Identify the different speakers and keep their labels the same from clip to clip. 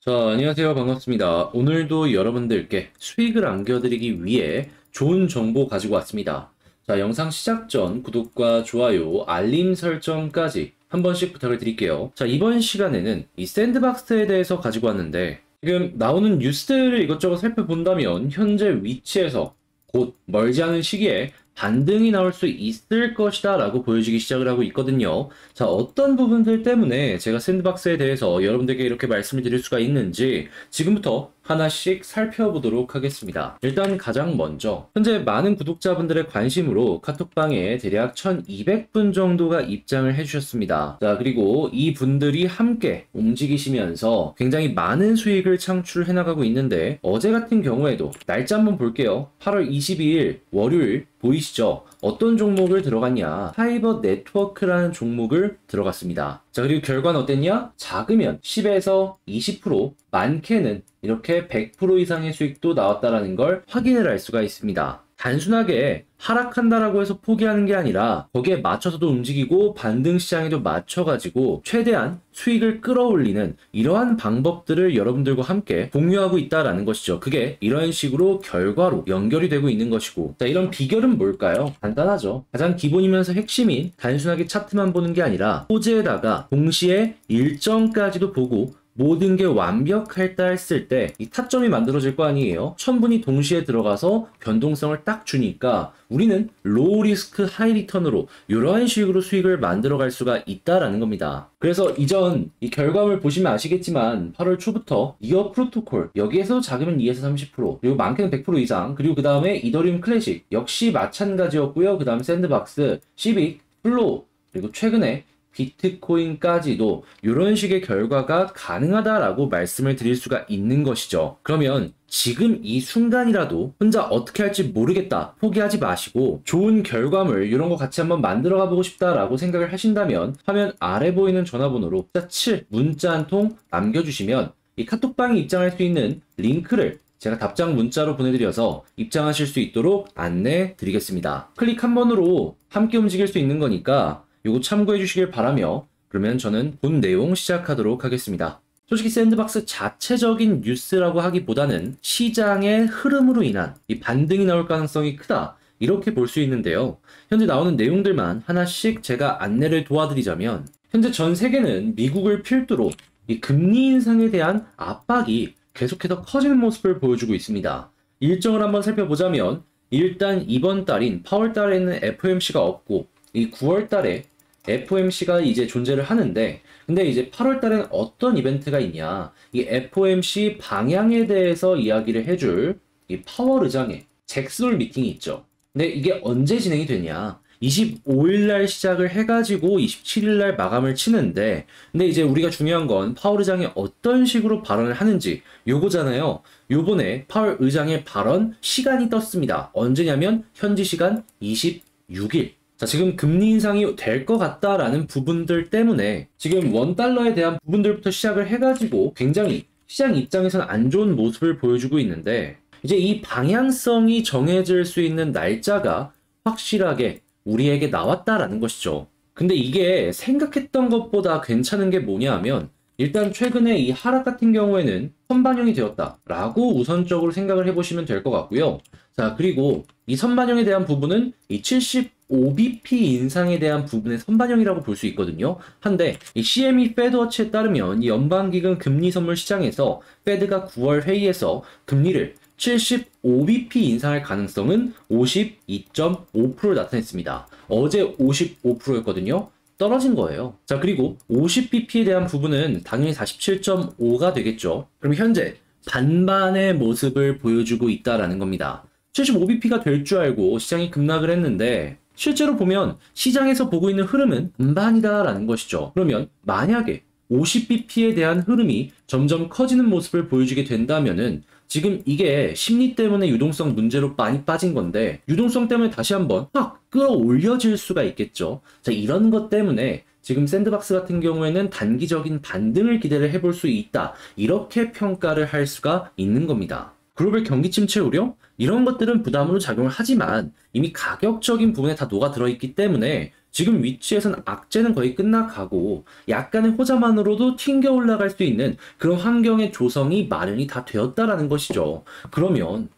Speaker 1: 자, 안녕하세요. 반갑습니다. 오늘도 여러분들께 수익을 안겨드리기 위해 좋은 정보 가지고 왔습니다. 자, 영상 시작 전 구독과 좋아요, 알림 설정까지 한 번씩 부탁을 드릴게요. 자, 이번 시간에는 이 샌드박스에 대해서 가지고 왔는데, 지금 나오는 뉴스들을 이것저것 살펴본다면 현재 위치에서 곧 멀지 않은 시기에 반등이 나올 수 있을 것이다 라고 보여지기 시작을 하고 있거든요. 자, 어떤 부분들 때문에 제가 샌드박스에 대해서 여러분들께 이렇게 말씀을 드릴 수가 있는지 지금부터 하나씩 살펴보도록 하겠습니다. 일단 가장 먼저 현재 많은 구독자분들의 관심으로 카톡방에 대략 1200분 정도가 입장을 해주셨습니다. 자, 그리고 이 분들이 함께 움직이시면서 굉장히 많은 수익을 창출해 나가고 있는데, 어제 같은 경우에도 날짜 한번 볼게요. 8월 22일 월요일 보이시죠? 어떤 종목을 들어갔냐? 사이버 네트워크라는 종목을 들어갔습니다. 자, 그리고 결과는 어땠냐? 작으면 10에서 20%, 많게는 이렇게 100% 이상의 수익도 나왔다라는 걸 확인을 할 수가 있습니다. 단순하게 하락한다라고 해서 포기하는 게 아니라 거기에 맞춰서도 움직이고 반등 시장에도 맞춰가지고 최대한 수익을 끌어올리는 이러한 방법들을 여러분들과 함께 공유하고 있다라는 것이죠. 그게 이런 식으로 결과로 연결이 되고 있는 것이고, 자, 이런 비결은 뭘까요? 간단하죠. 가장 기본이면서 핵심인 단순하게 차트만 보는 게 아니라 호재에다가 동시에 일정까지도 보고 모든 게 완벽했다 했을 때 이 타점이 만들어질 거 아니에요. 천분이 동시에 들어가서 변동성을 딱 주니까 우리는 로우 리스크 하이 리턴으로 이러한 식으로 수익을 만들어 갈 수가 있다라는 겁니다. 그래서 이전 이 결과물 보시면 아시겠지만 8월 초부터 이어 프로토콜, 여기에서 작으면 2에서 30%, 그리고 많게는 100% 이상, 그리고 그 다음에 이더리움 클래식 역시 마찬가지였고요. 그 다음 샌드박스, 시빅, 플로우, 그리고 최근에 비트코인까지도 이런 식의 결과가 가능하다라고 말씀을 드릴 수가 있는 것이죠. 그러면 지금 이 순간이라도 혼자 어떻게 할지 모르겠다, 포기하지 마시고 좋은 결과물 이런 거 같이 한번 만들어 가보고 싶다라고 생각을 하신다면 화면 아래 보이는 전화번호로 7 문자 한 통 남겨주시면 이 카톡방에 입장할 수 있는 링크를 제가 답장 문자로 보내드려서 입장하실 수 있도록 안내 드리겠습니다. 클릭 한 번으로 함께 움직일 수 있는 거니까 요거 참고해 주시길 바라며, 그러면 저는 본 내용 시작하도록 하겠습니다. 솔직히 샌드박스 자체적인 뉴스라고 하기보다는 시장의 흐름으로 인한 이 반등이 나올 가능성이 크다, 이렇게 볼 수 있는데요. 현재 나오는 내용들만 하나씩 제가 안내를 도와드리자면, 현재 전 세계는 미국을 필두로 이 금리 인상에 대한 압박이 계속해서 커지는 모습을 보여주고 있습니다. 일정을 한번 살펴보자면 일단 이번 달인 8월 달에는 FOMC가 없고 이 9월 달에 FOMC가 이제 존재를 하는데, 근데 이제 8월 달에는 어떤 이벤트가 있냐, 이 FOMC 방향에 대해서 이야기를 해줄 이 파월 의장의 잭스홀 미팅이 있죠. 근데 이게 언제 진행이 되냐, 25일 날 시작을 해가지고 27일 날 마감을 치는데, 근데 이제 우리가 중요한 건 파월 의장이 어떤 식으로 발언을 하는지 요거잖아요. 요번에 파월 의장의 발언 시간이 떴습니다. 언제냐면 현지 시간 26일. 자, 지금 금리 인상이 될 것 같다라는 부분들 때문에 지금 원달러에 대한 부분들부터 시작을 해가지고 굉장히 시장 입장에서는 안 좋은 모습을 보여주고 있는데, 이제 이 방향성이 정해질 수 있는 날짜가 확실하게 우리에게 나왔다라는 것이죠. 근데 이게 생각했던 것보다 괜찮은 게 뭐냐 하면, 일단 최근에 이 하락 같은 경우에는 선반영이 되었다라고 우선적으로 생각을 해보시면 될 것 같고요. 자, 그리고 이 선반영에 대한 부분은 이 75bp 인상에 대한 부분의 선반영이라고 볼 수 있거든요. 한데 이 CME 페드워치에 따르면 이 연방기금 금리 선물 시장에서 페드가 9월 회의에서 금리를 75bp 인상할 가능성은 52.5%를 나타냈습니다. 어제 55%였거든요. 떨어진 거예요. 자, 그리고 50bp에 대한 부분은 당연히 47.5가 되겠죠. 그럼 현재 반반의 모습을 보여주고 있다라는 겁니다. 75bp가 될 줄 알고 시장이 급락을 했는데, 실제로 보면 시장에서 보고 있는 흐름은 반반이다라는 것이죠. 그러면 만약에 50bp에 대한 흐름이 점점 커지는 모습을 보여주게 된다면은 지금 이게 심리 때문에 유동성 문제로 많이 빠진 건데, 유동성 때문에 다시 한번 확 끌어올려질 수가 있겠죠. 자, 이런 것 때문에 지금 샌드박스 같은 경우에는 단기적인 반등을 기대를 해볼 수 있다, 이렇게 평가를 할 수가 있는 겁니다. 글로벌 경기 침체 우려? 이런 것들은 부담으로 작용을 하지만 이미 가격적인 부분에 다 녹아 들어있기 때문에 지금 위치에선 악재는 거의 끝나가고 약간의 호자만으로도 튕겨 올라갈 수 있는 그런 환경의 조성이 마련이 다 되었다라는 것이죠. 그러면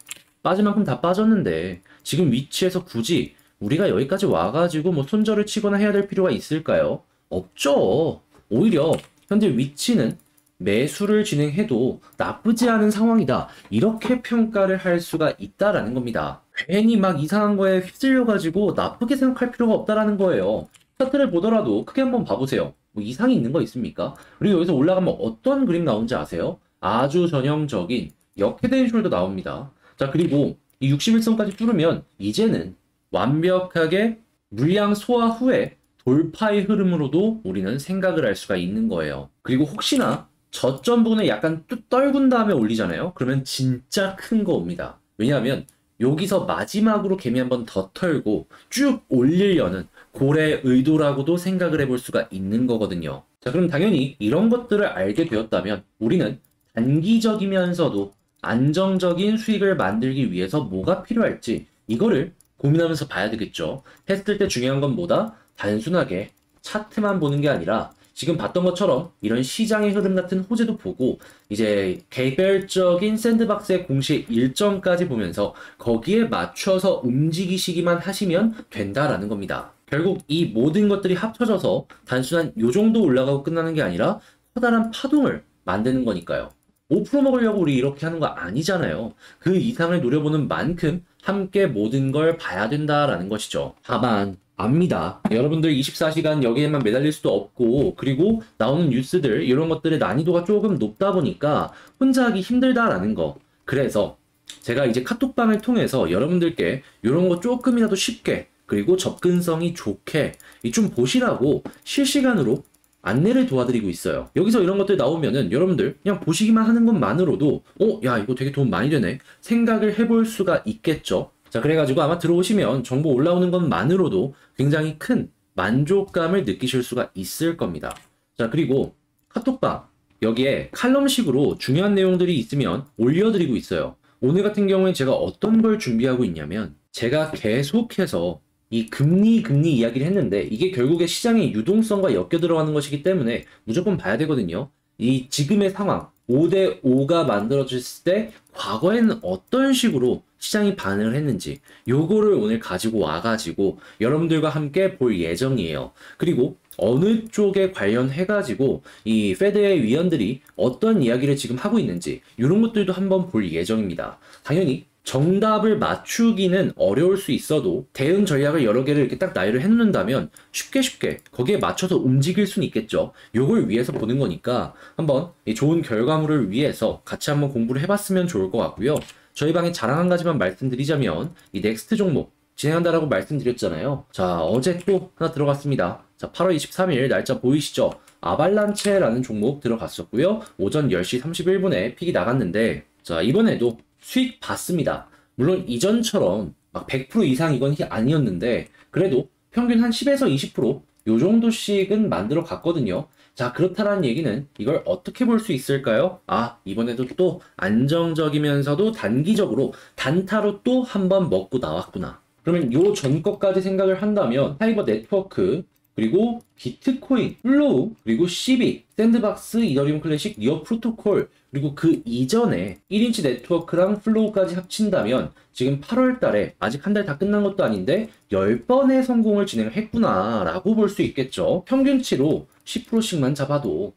Speaker 1: 빠질 만큼 다 빠졌는데 지금 위치에서 굳이 우리가 여기까지 와가지고 뭐 손절을 치거나 해야 될 필요가 있을까요? 없죠. 오히려 현재 위치는 매수를 진행해도 나쁘지 않은 상황이다. 이렇게 평가를 할 수가 있다라는 겁니다. 괜히 막 이상한 거에 휩쓸려가지고 나쁘게 생각할 필요가 없다라는 거예요. 차트를 보더라도 크게 한번 봐보세요. 뭐 이상이 있는 거 있습니까? 그리고 여기서 올라가면 어떤 그림 나오는지 아세요? 아주 전형적인 역헤드앤 숄더 나옵니다. 자, 그리고 이 61선까지 뚫으면 이제는 완벽하게 물량 소화 후에 돌파의 흐름으로도 우리는 생각을 할 수가 있는 거예요. 그리고 혹시나 저점 부분에 약간 뚝 떨군 다음에 올리잖아요. 그러면 진짜 큰 거 옵니다. 왜냐하면 여기서 마지막으로 개미 한번 더 털고 쭉 올리려는 고래 의도라고도 생각을 해볼 수가 있는 거거든요. 자, 그럼 당연히 이런 것들을 알게 되었다면 우리는 단기적이면서도 안정적인 수익을 만들기 위해서 뭐가 필요할지 이거를 고민하면서 봐야 되겠죠. 했을 때 중요한 건 뭐다? 단순하게 차트만 보는 게 아니라 지금 봤던 것처럼 이런 시장의 흐름 같은 호재도 보고 이제 개별적인 샌드박스의 공시 일정까지 보면서 거기에 맞춰서 움직이시기만 하시면 된다라는 겁니다. 결국 이 모든 것들이 합쳐져서 단순한 요 정도 올라가고 끝나는 게 아니라 커다란 파동을 만드는 거니까요. 5% 먹으려고 우리 이렇게 하는 거 아니잖아요. 그 이상을 노려보는 만큼 함께 모든 걸 봐야 된다라는 것이죠. 다만 압니다. 여러분들 24시간 여기에만 매달릴 수도 없고 그리고 나오는 뉴스들 이런 것들의 난이도가 조금 높다 보니까 혼자 하기 힘들다라는 거. 그래서 제가 이제 카톡방을 통해서 여러분들께 이런 거 조금이라도 쉽게 그리고 접근성이 좋게 좀 보시라고 실시간으로 안내를 도와드리고 있어요. 여기서 이런 것들 나오면은 여러분들 그냥 보시기만 하는 것만으로도 야 이거 되게 도움 많이 되네 생각을 해볼 수가 있겠죠. 자, 그래가지고 아마 들어오시면 정보 올라오는 것만으로도 굉장히 큰 만족감을 느끼실 수가 있을 겁니다. 자, 그리고 카톡방 여기에 칼럼식으로 중요한 내용들이 있으면 올려드리고 있어요. 오늘 같은 경우에 제가 어떤 걸 준비하고 있냐면 제가 계속해서 이 금리 이야기를 했는데 이게 결국에 시장의 유동성과 엮여 들어가는 것이기 때문에 무조건 봐야 되거든요. 이 지금의 상황 5대5가 만들어졌을 때 과거에는 어떤 식으로 시장이 반응을 했는지 요거를 오늘 가지고 와가지고 여러분들과 함께 볼 예정이에요. 그리고 어느 쪽에 관련해가지고 이 페드의 위원들이 어떤 이야기를 지금 하고 있는지 이런 것들도 한번 볼 예정입니다. 당연히 정답을 맞추기는 어려울 수 있어도 대응 전략을 여러 개를 이렇게 딱 나열을 해놓는다면 쉽게 거기에 맞춰서 움직일 수는 있겠죠. 요걸 위해서 보는 거니까 한번 이 좋은 결과물을 위해서 같이 한번 공부를 해봤으면 좋을 것 같고요. 저희 방에 자랑 한 가지만 말씀드리자면 이 넥스트 종목 진행한다라고 말씀드렸잖아요. 자, 어제 또 하나 들어갔습니다. 자, 8월 23일 날짜 보이시죠? 아발란체라는 종목 들어갔었고요. 오전 10시 31분에 픽이 나갔는데 자, 이번에도 수익 봤습니다. 물론 이전처럼 막 100% 이상 이건 아니었는데 그래도 평균 한 10에서 20%요 정도씩은 만들어 갔거든요. 자, 그렇다라는 얘기는 이걸 어떻게 볼 수 있을까요? 아, 이번에도 또 안정적이면서도 단기적으로 단타로 또 한 번 먹고 나왔구나. 그러면 요 전 것까지 생각을 한다면 사이버 네트워크 그리고 비트코인, 플로우, 그리고 CB, 샌드박스, 이더리움 클래식, 니어 프로토콜, 그리고 그 이전에 1인치 네트워크랑 플로우까지 합친다면 지금 8월 달에 아직 한 달 다 끝난 것도 아닌데 10번의 성공을 진행을 했구나 라고 볼 수 있겠죠. 평균치로 10%씩만 잡아도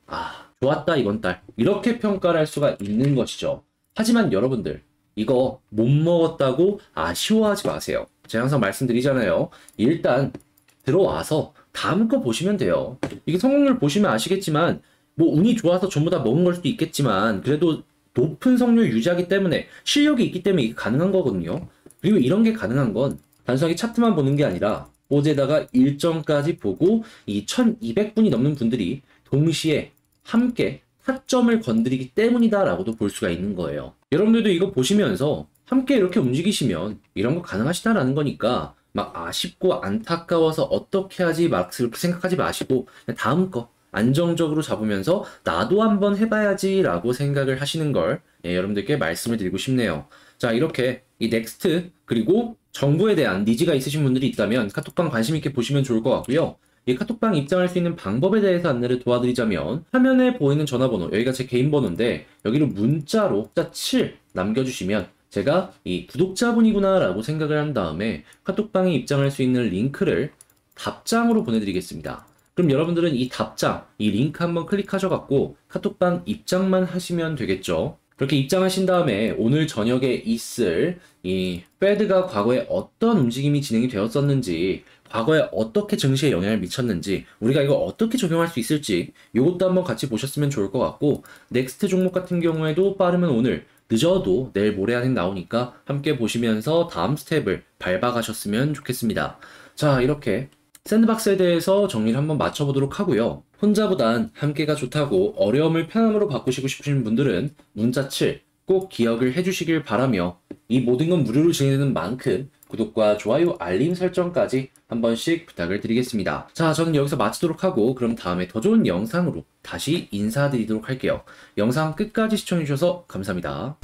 Speaker 1: 좋았다 이번 달 이렇게 평가를 할 수가 있는 것이죠. 하지만 여러분들 이거 못 먹었다고 아쉬워하지 마세요. 제가 항상 말씀드리잖아요. 일단 들어와서 다음 거 보시면 돼요. 이게 성공률 보시면 아시겠지만 뭐 운이 좋아서 전부 다 먹은 걸 수도 있겠지만 그래도 높은 성률 유지하기 때문에 실력이 있기 때문에 이게 가능한 거거든요. 그리고 이런 게 가능한 건 단순하게 차트만 보는 게 아니라 어제다가 일정까지 보고 이 1200분이 넘는 분들이 동시에 함께 타점을 건드리기 때문이다 라고도 볼 수가 있는 거예요. 여러분들도 이거 보시면서 함께 이렇게 움직이시면 이런 거 가능하시다라는 거니까 막 아쉽고 안타까워서 어떻게 하지 막 그렇게 생각하지 마시고 그냥 다음 거 안정적으로 잡으면서 나도 한번 해봐야지 라고 생각을 하시는 걸 여러분들께 말씀을 드리고 싶네요. 자, 이렇게 이 넥스트 그리고 정보에 대한 니즈가 있으신 분들이 있다면 카톡방 관심 있게 보시면 좋을 것 같고요. 이 카톡방 입장할 수 있는 방법에 대해서 안내를 도와드리자면 화면에 보이는 전화번호, 여기가 제 개인 번호인데 여기로 문자로 숫자 7 남겨주시면 제가 이 구독자분이구나 라고 생각을 한 다음에 카톡방에 입장할 수 있는 링크를 답장으로 보내드리겠습니다. 그럼 여러분들은 이 답장, 이 링크 한번 클릭하셔갖고 카톡방 입장만 하시면 되겠죠. 그렇게 입장하신 다음에 오늘 저녁에 있을 이 페드가 과거에 어떤 움직임이 진행이 되었었는지, 과거에 어떻게 증시에 영향을 미쳤는지, 우리가 이거 어떻게 적용할 수 있을지 이것도 한번 같이 보셨으면 좋을 것 같고, 넥스트 종목 같은 경우에도 빠르면 오늘, 늦어도 내일 모레 안에 나오니까 함께 보시면서 다음 스텝을 밟아가셨으면 좋겠습니다. 자, 이렇게 샌드박스에 대해서 정리를 한번 맞춰보도록 하고요. 혼자보단 함께가 좋다고 어려움을 편함으로 바꾸시고 싶으신 분들은 문자 7 꼭 기억을 해주시길 바라며, 이 모든 건 무료로 진행되는 만큼 구독과 좋아요, 알림 설정까지 한 번씩 부탁을 드리겠습니다. 자, 저는 여기서 마치도록 하고 그럼 다음에 더 좋은 영상으로 다시 인사드리도록 할게요. 영상 끝까지 시청해주셔서 감사합니다.